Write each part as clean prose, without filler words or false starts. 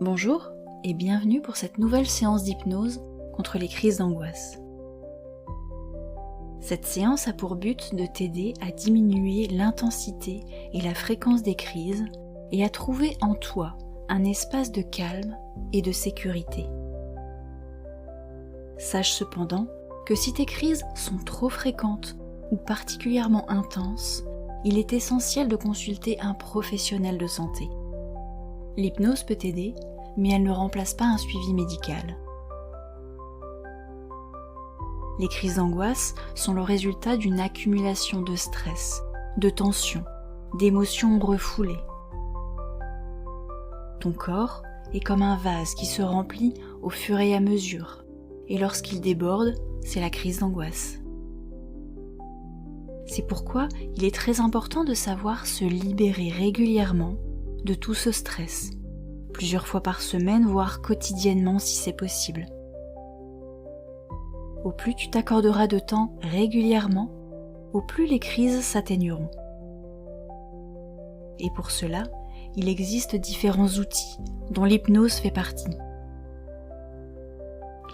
Bonjour et bienvenue pour cette nouvelle séance d'hypnose contre les crises d'angoisse. Cette séance a pour but de t'aider à diminuer l'intensité et la fréquence des crises et à trouver en toi un espace de calme et de sécurité. Sache cependant que si tes crises sont trop fréquentes ou particulièrement intenses, il est essentiel de consulter un professionnel de santé. L'hypnose peut t'aider, mais elle ne remplace pas un suivi médical. Les crises d'angoisse sont le résultat d'une accumulation de stress, de tensions, d'émotions refoulées. Ton corps est comme un vase qui se remplit au fur et à mesure, et lorsqu'il déborde, c'est la crise d'angoisse. C'est pourquoi il est très important de savoir se libérer régulièrement de tout ce stress, plusieurs fois par semaine, voire quotidiennement si c'est possible. Au plus tu t'accorderas de temps régulièrement, au plus les crises s'atténueront. Et pour cela, il existe différents outils, dont l'hypnose fait partie.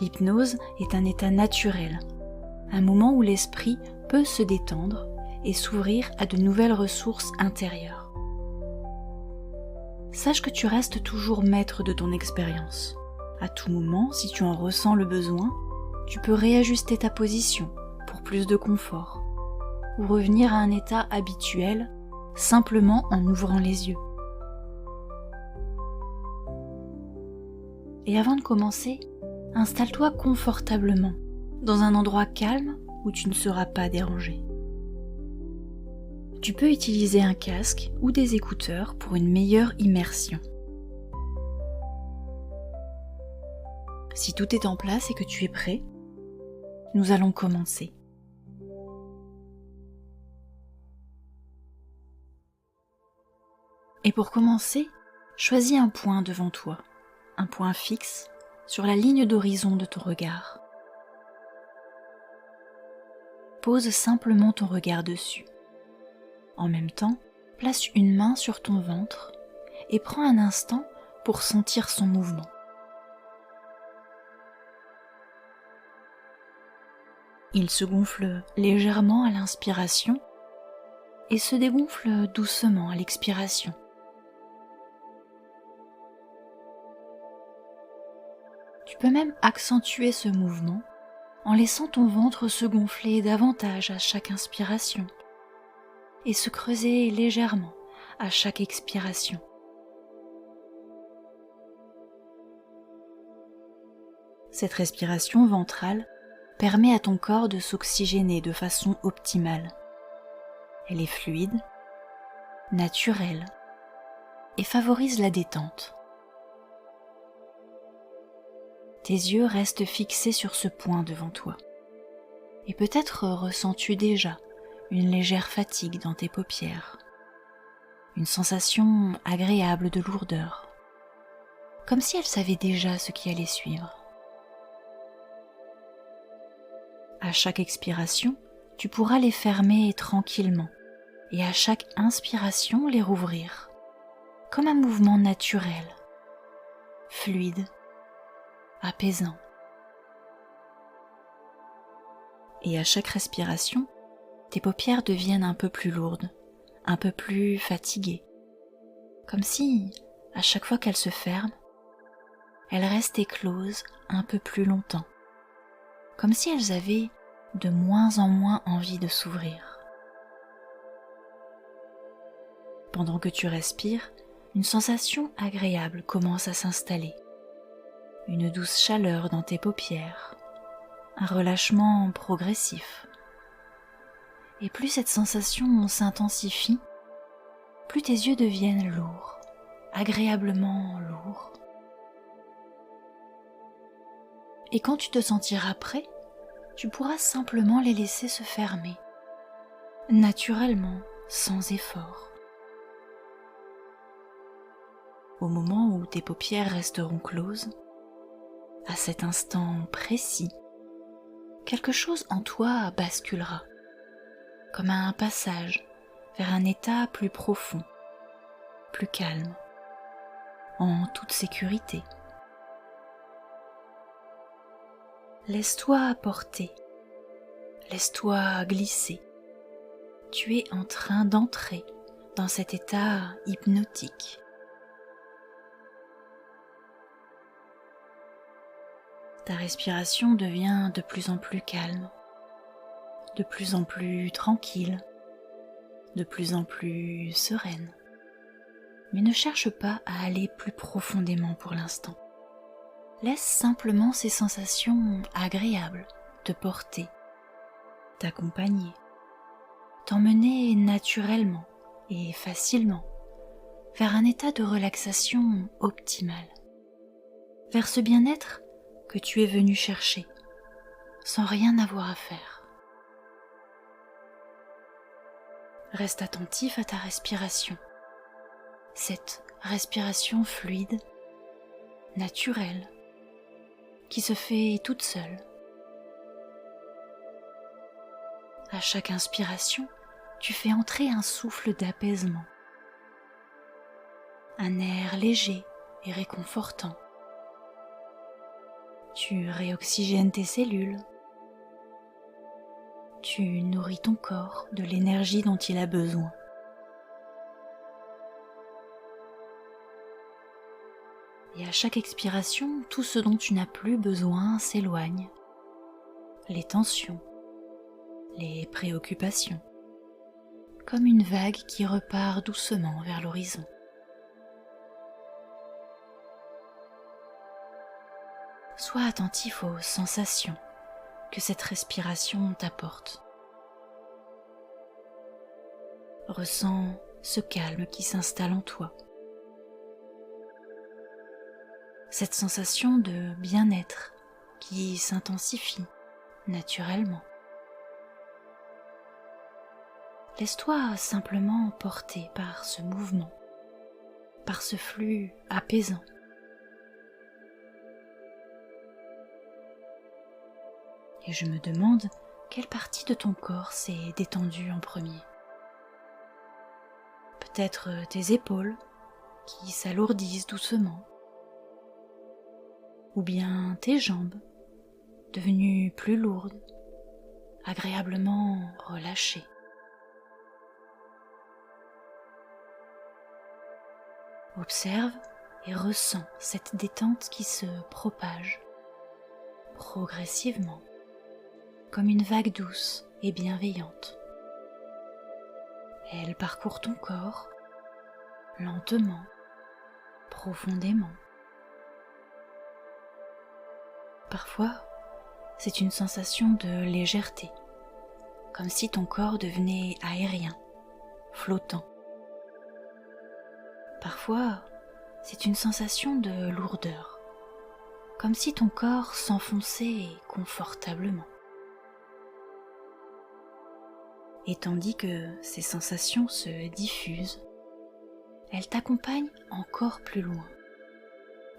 L'hypnose est un état naturel, un moment où l'esprit peut se détendre et s'ouvrir à de nouvelles ressources intérieures. Sache que tu restes toujours maître de ton expérience. À tout moment, si tu en ressens le besoin, tu peux réajuster ta position pour plus de confort ou revenir à un état habituel simplement en ouvrant les yeux. Et avant de commencer, installe-toi confortablement dans un endroit calme où tu ne seras pas dérangé. Tu peux utiliser un casque ou des écouteurs pour une meilleure immersion. Si tout est en place et que tu es prêt, nous allons commencer. Et pour commencer, choisis un point devant toi, un point fixe sur la ligne d'horizon de ton regard. Pose simplement ton regard dessus. En même temps, place une main sur ton ventre et prends un instant pour sentir son mouvement. Il se gonfle légèrement à l'inspiration et se dégonfle doucement à l'expiration. Tu peux même accentuer ce mouvement en laissant ton ventre se gonfler davantage à chaque inspiration et se creuser légèrement à chaque expiration. Cette respiration ventrale permet à ton corps de s'oxygéner de façon optimale. Elle est fluide, naturelle et favorise la détente. Tes yeux restent fixés sur ce point devant toi. Et peut-être ressens-tu déjà une légère fatigue dans tes paupières, une sensation agréable de lourdeur, comme si elle savait déjà ce qui allait suivre. À chaque expiration, tu pourras les fermer tranquillement et à chaque inspiration les rouvrir, comme un mouvement naturel, fluide, apaisant. Et à chaque respiration, tes paupières deviennent un peu plus lourdes, un peu plus fatiguées, comme si, à chaque fois qu'elles se ferment, elles restent closes un peu plus longtemps, comme si elles avaient de moins en moins envie de s'ouvrir. Pendant que tu respires, une sensation agréable commence à s'installer, une douce chaleur dans tes paupières, un relâchement progressif. Et plus cette sensation s'intensifie, plus tes yeux deviennent lourds, agréablement lourds. Et quand tu te sentiras prêt, tu pourras simplement les laisser se fermer, naturellement, sans effort. Au moment où tes paupières resteront closes, à cet instant précis, quelque chose en toi basculera, comme un passage vers un état plus profond, plus calme, en toute sécurité. Laisse-toi porter, laisse-toi glisser. Tu es en train d'entrer dans cet état hypnotique. Ta respiration devient de plus en plus calme, de plus en plus tranquille, de plus en plus sereine. Mais ne cherche pas à aller plus profondément pour l'instant. Laisse simplement ces sensations agréables te porter, t'accompagner, t'emmener naturellement et facilement vers un état de relaxation optimal, vers ce bien-être que tu es venu chercher, sans rien avoir à faire. Reste attentif à ta respiration, cette respiration fluide, naturelle, qui se fait toute seule. À chaque inspiration, tu fais entrer un souffle d'apaisement, un air léger et réconfortant. Tu réoxygènes tes cellules, tu nourris ton corps de l'énergie dont il a besoin. Et à chaque expiration, tout ce dont tu n'as plus besoin s'éloigne. Les tensions, les préoccupations, comme une vague qui repart doucement vers l'horizon. Sois attentif aux sensations que cette respiration t'apporte. Ressens ce calme qui s'installe en toi. Cette sensation de bien-être qui s'intensifie naturellement. Laisse-toi simplement porter par ce mouvement, par ce flux apaisant. Et je me demande quelle partie de ton corps s'est détendue en premier. Peut-être tes épaules qui s'alourdissent doucement, ou bien tes jambes devenues plus lourdes, agréablement relâchées. Observe et ressens cette détente qui se propage progressivement, comme une vague douce et bienveillante. Elle parcourt ton corps, lentement, profondément. Parfois, c'est une sensation de légèreté, comme si ton corps devenait aérien, flottant. Parfois, c'est une sensation de lourdeur, comme si ton corps s'enfonçait confortablement. Et tandis que ces sensations se diffusent, elles t'accompagnent encore plus loin,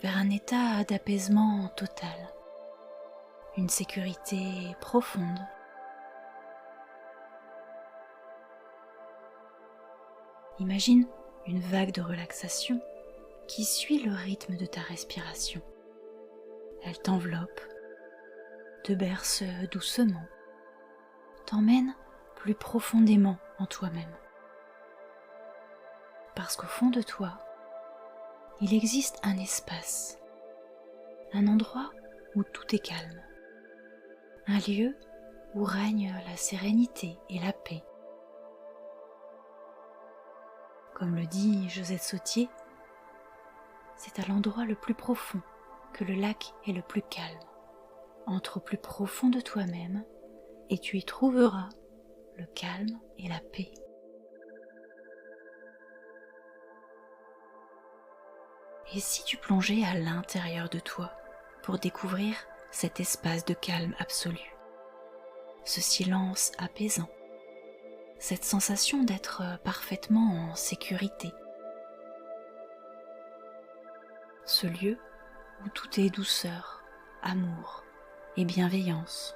vers un état d'apaisement total, une sécurité profonde. Imagine une vague de relaxation qui suit le rythme de ta respiration. Elle t'enveloppe, te berce doucement, t'emmène plus profondément en toi-même. Parce qu'au fond de toi, il existe un espace, un endroit où tout est calme, un lieu où règne la sérénité et la paix. Comme le dit Josette Sautier, c'est à l'endroit le plus profond que le lac est le plus calme. Entre au plus profond de toi-même et tu y trouveras le calme et la paix. Et si tu plongeais à l'intérieur de toi pour découvrir cet espace de calme absolu, ce silence apaisant, cette sensation d'être parfaitement en sécurité, ce lieu où tout est douceur, amour et bienveillance.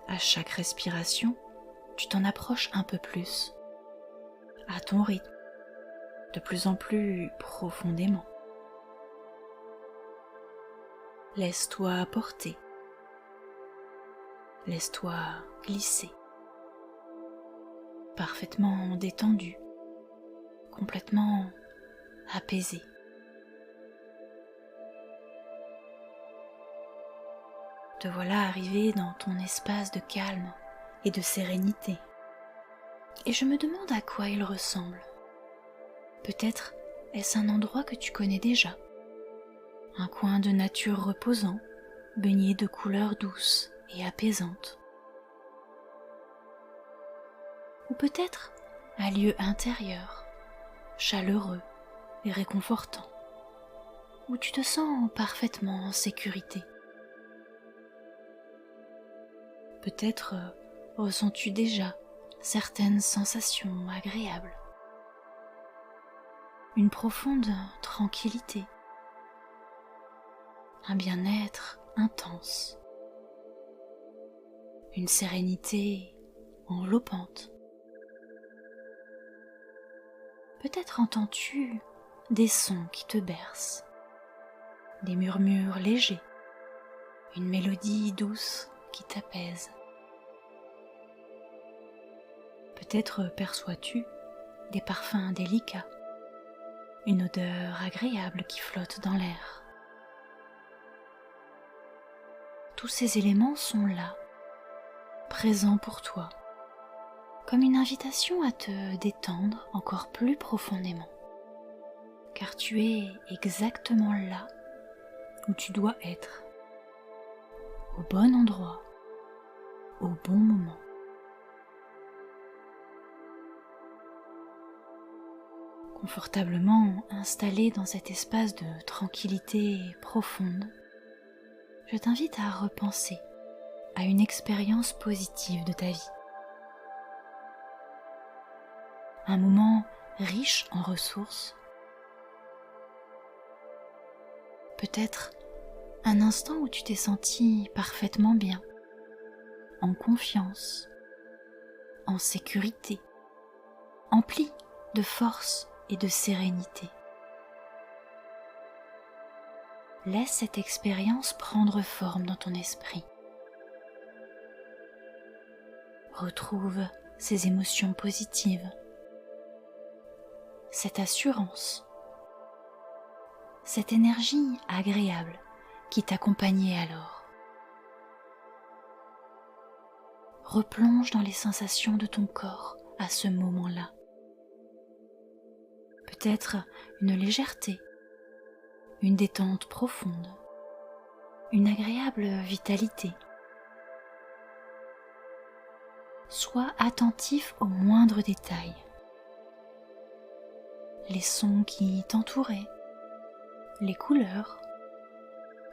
À chaque respiration, tu t'en approches un peu plus, à ton rythme, de plus en plus profondément. Laisse-toi porter, laisse-toi glisser, parfaitement détendu, complètement apaisé. Te voilà arrivé dans ton espace de calme et de sérénité. Et je me demande à quoi il ressemble. Peut-être est-ce un endroit que tu connais déjà, un coin de nature reposant, baigné de couleurs douces et apaisantes. Ou peut-être un lieu intérieur, chaleureux et réconfortant, où tu te sens parfaitement en sécurité. Peut-être ressens-tu déjà certaines sensations agréables, une profonde tranquillité, un bien-être intense, une sérénité enveloppante. Peut-être entends-tu des sons qui te bercent, des murmures légers, une mélodie douce qui t'apaise. Peut-être perçois-tu des parfums délicats, une odeur agréable qui flotte dans l'air. Tous ces éléments sont là, présents pour toi, comme une invitation à te détendre encore plus profondément, car tu es exactement là où tu dois être, au bon endroit, au bon moment. Confortablement installé dans cet espace de tranquillité profonde, je t'invite à repenser à une expérience positive de ta vie. Un moment riche en ressources, peut-être un instant où tu t'es senti parfaitement bien, en confiance, en sécurité, empli de force et de sérénité. Laisse cette expérience prendre forme dans ton esprit. Retrouve ces émotions positives, cette assurance, cette énergie agréable qui t'accompagnait alors. Replonge dans les sensations de ton corps à ce moment-là. Peut-être une légèreté, une détente profonde, une agréable vitalité. Sois attentif aux moindres détails. Les sons qui t'entouraient, les couleurs,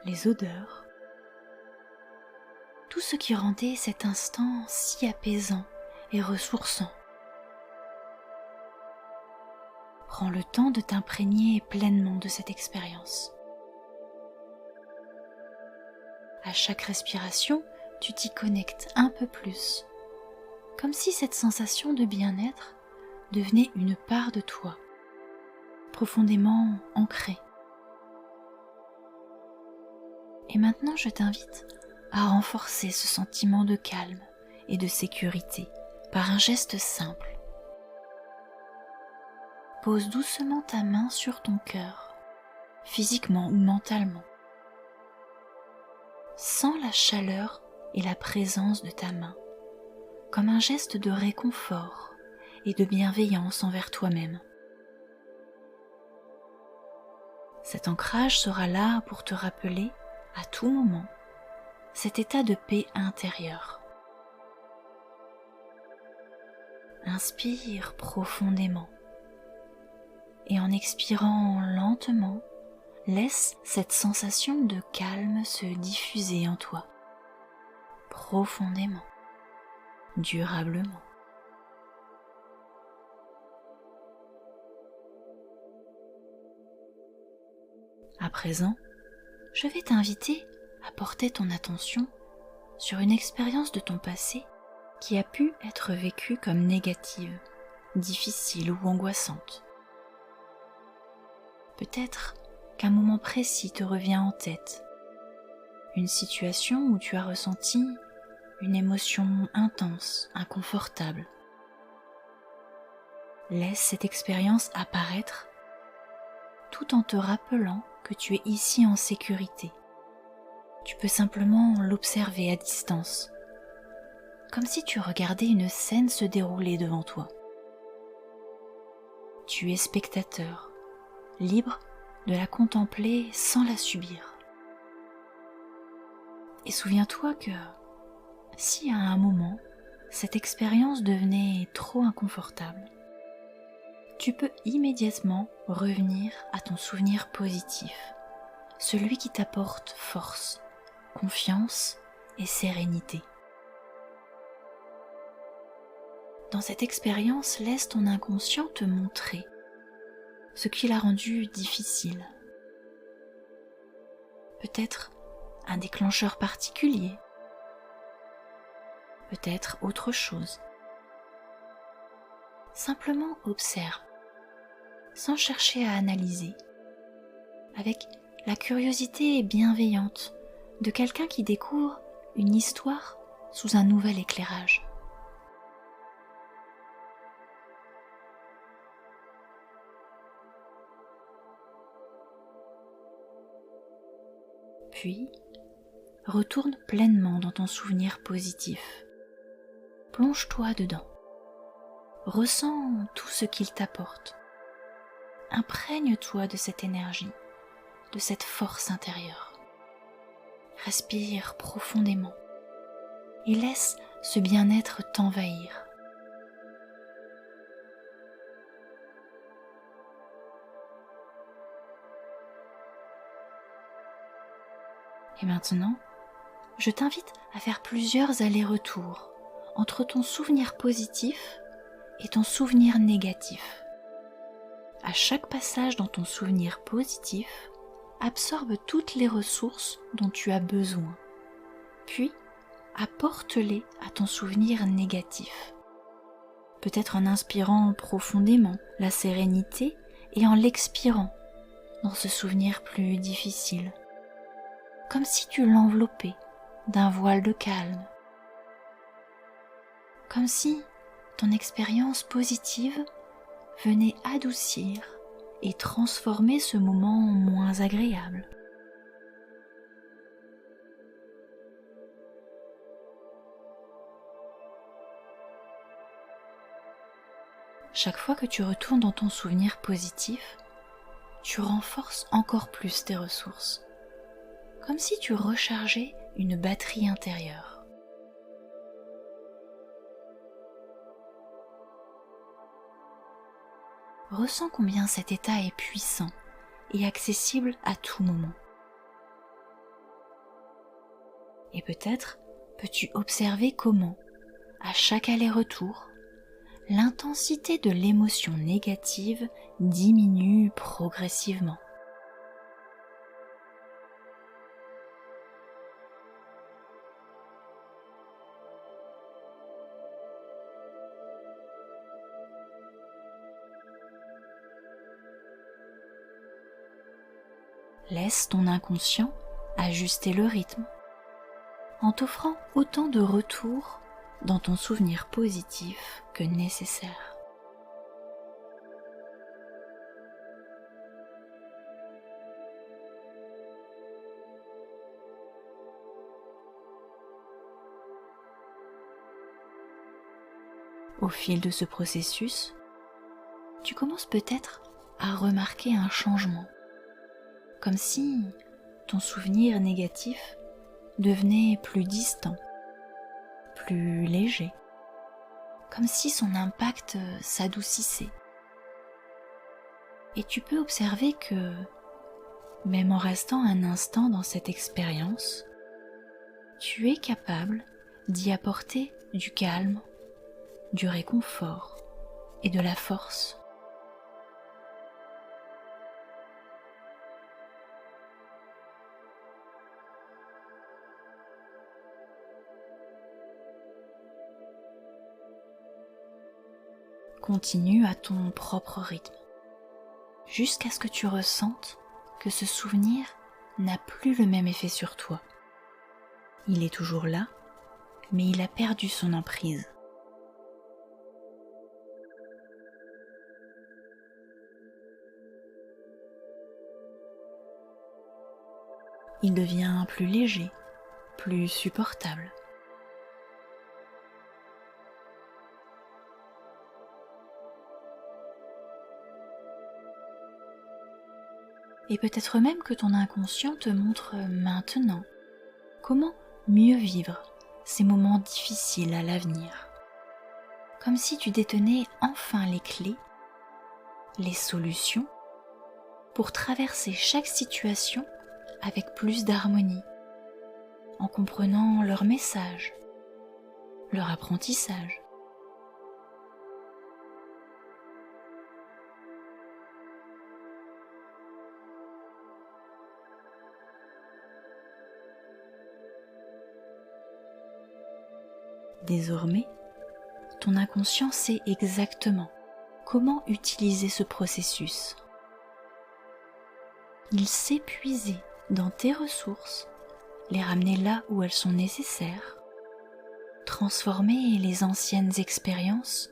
les odeurs, tout ce qui rendait cet instant si apaisant et ressourçant. Prends le temps de t'imprégner pleinement de cette expérience. À chaque respiration, tu t'y connectes un peu plus, comme si cette sensation de bien-être devenait une part de toi, profondément ancrée. Et maintenant, je t'invite à renforcer ce sentiment de calme et de sécurité par un geste simple. Pose doucement ta main sur ton cœur, physiquement ou mentalement. Sens la chaleur et la présence de ta main, comme un geste de réconfort et de bienveillance envers toi-même. Cet ancrage sera là pour te rappeler, à tout moment, cet état de paix intérieure. Inspire profondément et en expirant lentement, laisse cette sensation de calme se diffuser en toi, profondément, durablement. À présent, je vais t'inviter à porter ton attention sur une expérience de ton passé qui a pu être vécue comme négative difficile ou angoissante. Peut-être qu'un moment précis te revient en tête, une situation où tu as ressenti une émotion intense, inconfortable. Laisse cette expérience apparaître tout en te rappelant que tu es ici en sécurité. Tu peux simplement l'observer à distance, comme si tu regardais une scène se dérouler devant toi. Tu es spectateur, libre de la contempler sans la subir. Et souviens-toi que si à un moment, cette expérience devenait trop inconfortable, tu peux immédiatement revenir à ton souvenir positif, celui qui t'apporte force, confiance et sérénité. Dans cette expérience, laisse ton inconscient te montrer ce qui l'a rendu difficile. Peut-être un déclencheur particulier, peut-être autre chose. Simplement observe, sans chercher à analyser, avec la curiosité bienveillante de quelqu'un qui découvre une histoire sous un nouvel éclairage. Puis, retourne pleinement dans ton souvenir positif. Plonge-toi dedans. Ressens tout ce qu'il t'apporte. Imprègne-toi de cette énergie, de cette force intérieure. Respire profondément et laisse ce bien-être t'envahir. Et maintenant, je t'invite à faire plusieurs allers-retours entre ton souvenir positif et ton souvenir négatif. À chaque passage dans ton souvenir positif, absorbe toutes les ressources dont tu as besoin, puis apporte-les à ton souvenir négatif. Peut-être en inspirant profondément la sérénité et en l'expirant dans ce souvenir plus difficile, comme si tu l'enveloppais d'un voile de calme, comme si ton expérience positive venait adoucir et transformer ce moment moins agréable. Chaque fois que tu retournes dans ton souvenir positif, tu renforces encore plus tes ressources, comme si tu rechargeais une batterie intérieure. Ressens combien cet état est puissant et accessible à tout moment. Et peut-être peux-tu observer comment, à chaque aller-retour, l'intensité de l'émotion négative diminue progressivement. Laisse ton inconscient ajuster le rythme en t'offrant autant de retours dans ton souvenir positif que nécessaire. Au fil de ce processus, tu commences peut-être à remarquer un changement, comme si ton souvenir négatif devenait plus distant, plus léger, comme si son impact s'adoucissait. Et tu peux observer que, même en restant un instant dans cette expérience, tu es capable d'y apporter du calme, du réconfort et de la force. continue à ton propre rythme, jusqu'à ce que tu ressentes que ce souvenir n'a plus le même effet sur toi. Il est toujours là, mais il a perdu son emprise. Il devient plus léger, plus supportable. Et peut-être même que ton inconscient te montre maintenant comment mieux vivre ces moments difficiles à l'avenir. Comme si tu détenais enfin les clés, les solutions pour traverser chaque situation avec plus d'harmonie, en comprenant leur message, leur apprentissage. Désormais, ton inconscient sait exactement comment utiliser ce processus. Il sait puiser dans tes ressources, les ramener là où elles sont nécessaires, transformer les anciennes expériences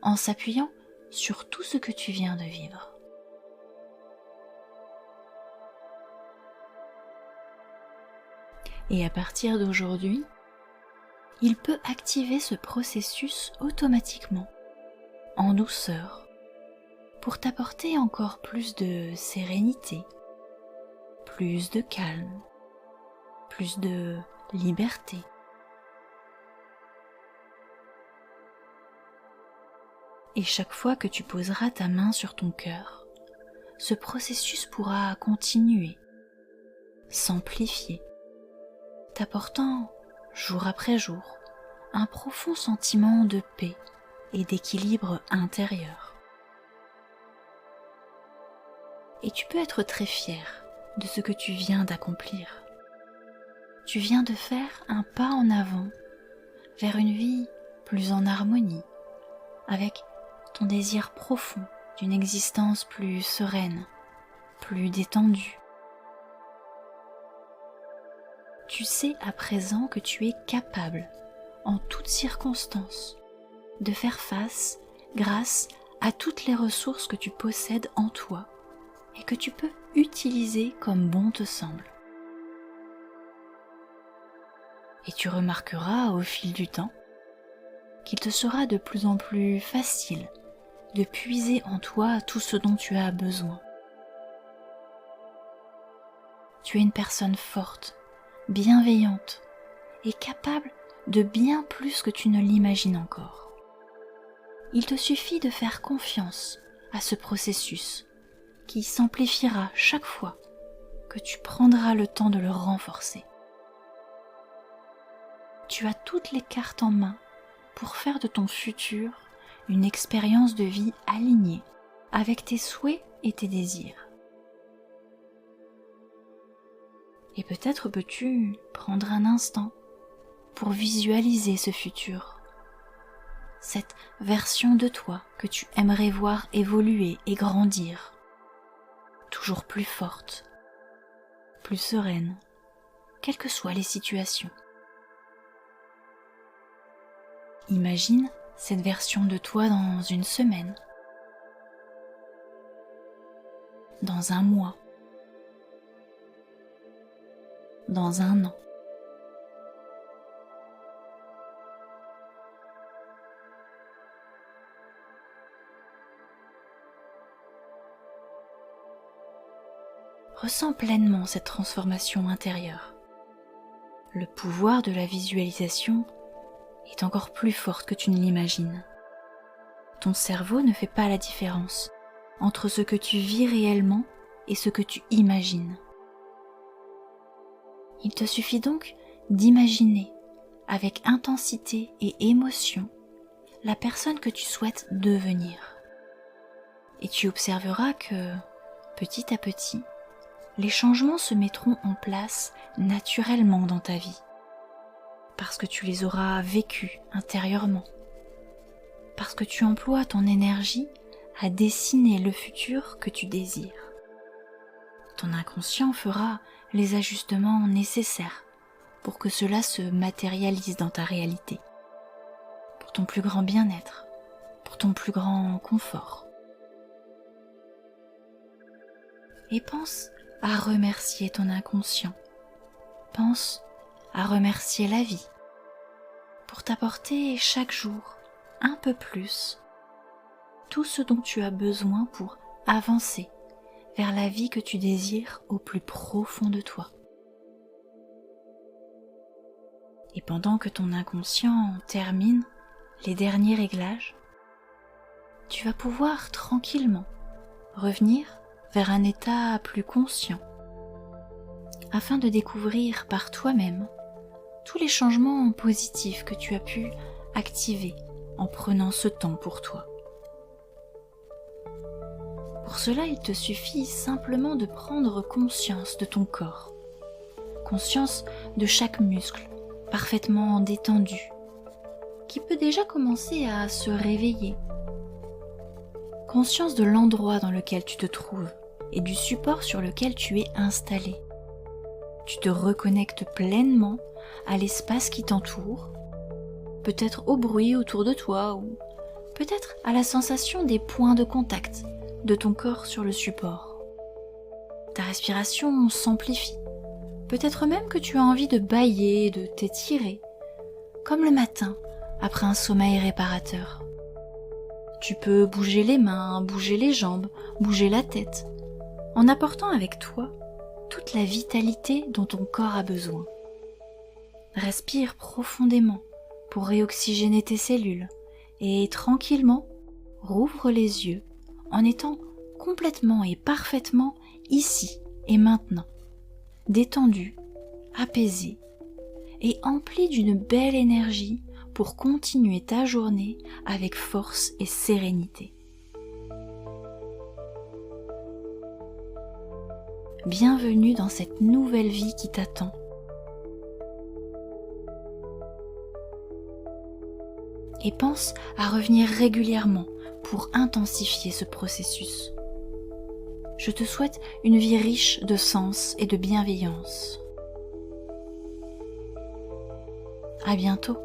en s'appuyant sur tout ce que tu viens de vivre. Et à partir d'aujourd'hui, il peut activer ce processus automatiquement, en douceur, pour t'apporter encore plus de sérénité, plus de calme, plus de liberté. Et chaque fois que tu poseras ta main sur ton cœur, ce processus pourra continuer, s'amplifier, t'apportant, jour après jour, un profond sentiment de paix et d'équilibre intérieur. Et tu peux être très fier de ce que tu viens d'accomplir. Tu viens de faire un pas en avant vers une vie plus en harmonie, avec ton désir profond d'une existence plus sereine, plus détendue. Tu sais à présent que tu es capable, en toutes circonstances, de faire face grâce à toutes les ressources que tu possèdes en toi et que tu peux utiliser comme bon te semble. Et tu remarqueras au fil du temps qu'il te sera de plus en plus facile de puiser en toi tout ce dont tu as besoin. Tu es une personne forte, bienveillante et capable de bien plus que tu ne l'imagines encore. Il te suffit de faire confiance à ce processus qui s'amplifiera chaque fois que tu prendras le temps de le renforcer. Tu as toutes les cartes en main pour faire de ton futur une expérience de vie alignée avec tes souhaits et tes désirs. Et peut-être peux-tu prendre un instant pour visualiser ce futur, cette version de toi que tu aimerais voir évoluer et grandir, toujours plus forte, plus sereine, quelles que soient les situations. Imagine cette version de toi dans une semaine, dans un mois, dans un an. Ressens pleinement cette transformation intérieure. Le pouvoir de la visualisation est encore plus forte que tu ne l'imagines. Ton cerveau ne fait pas la différence entre ce que tu vis réellement et ce que tu imagines. Il te suffit donc d'imaginer avec intensité et émotion la personne que tu souhaites devenir. Et tu observeras que, petit à petit, les changements se mettront en place naturellement dans ta vie, parce que tu les auras vécus intérieurement, parce que tu emploies ton énergie à dessiner le futur que tu désires. Ton inconscient fera les ajustements nécessaires pour que cela se matérialise dans ta réalité, pour ton plus grand bien-être, pour ton plus grand confort. Et pense à remercier ton inconscient. Pense à remercier la vie pour t'apporter chaque jour un peu plus tout ce dont tu as besoin pour avancer vers la vie que tu désires au plus profond de toi. Et pendant que ton inconscient termine les derniers réglages, tu vas pouvoir tranquillement revenir vers un état plus conscient afin de découvrir par toi-même tous les changements positifs que tu as pu activer en prenant ce temps pour toi. Pour cela, il te suffit simplement de prendre conscience de ton corps, conscience de chaque muscle parfaitement détendu, qui peut déjà commencer à se réveiller, conscience de l'endroit dans lequel tu te trouves et du support sur lequel tu es installé. Tu te reconnectes pleinement à l'espace qui t'entoure, peut-être au bruit autour de toi ou peut-être à la sensation des points de contact de ton corps sur le support. Ta respiration s'amplifie, peut-être même que tu as envie de bâiller, de t'étirer, comme le matin après un sommeil réparateur. Tu peux bouger les mains, bouger les jambes, bouger la tête, en apportant avec toi toute la vitalité dont ton corps a besoin. Respire profondément pour réoxygéner tes cellules et tranquillement rouvre les yeux en étant complètement et parfaitement ici et maintenant, détendu, apaisé et empli d'une belle énergie pour continuer ta journée avec force et sérénité. Bienvenue dans cette nouvelle vie qui t'attend. Et pense à revenir régulièrement pour intensifier ce processus. Je te souhaite une vie riche de sens et de bienveillance. À bientôt.